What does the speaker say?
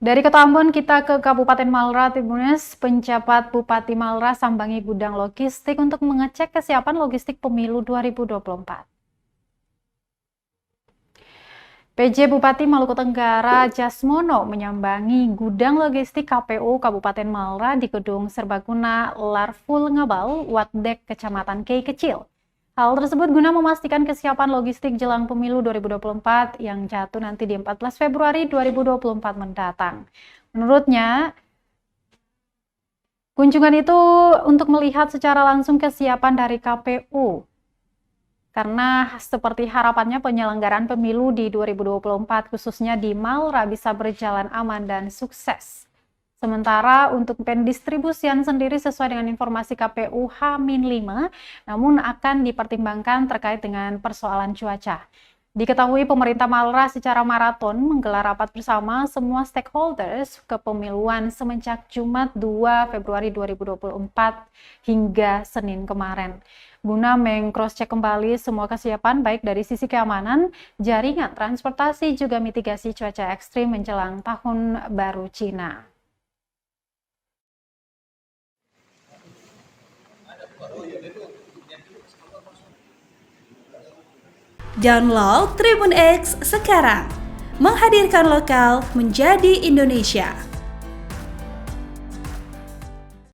Dari Kota Ambon kita ke Kabupaten Malra, Tribunnews. Penjabat Bupati Malra sambangi gudang logistik untuk mengecek kesiapan logistik pemilu 2024. PJ Bupati Maluku Tenggara Jasmono menyambangi gudang logistik KPU Kabupaten Malra di Gedung Serbaguna Larful Ngabal, Watdek, Kecamatan Kei Kecil. Hal tersebut guna memastikan kesiapan logistik jelang pemilu 2024 yang jatuh nanti di 14 Februari 2024 mendatang. Menurutnya, kunjungan itu untuk melihat secara langsung kesiapan dari KPU. Karena seperti harapannya penyelenggaraan pemilu di 2024 khususnya di Malra bisa berjalan aman dan sukses. Sementara untuk pendistribusian sendiri sesuai dengan informasi KPU H-5, namun akan dipertimbangkan terkait dengan persoalan cuaca. Diketahui pemerintah Malra secara maraton menggelar rapat bersama semua stakeholders kepemiluan semenjak Jumat 2 Februari 2024 hingga Senin kemarin. Guna meng-cross-check kembali semua kesiapan baik dari sisi keamanan, jaringan, transportasi, juga mitigasi cuaca ekstrim menjelang Tahun Baru Cina. Download Tribun X sekarang, menghadirkan lokal menjadi Indonesia.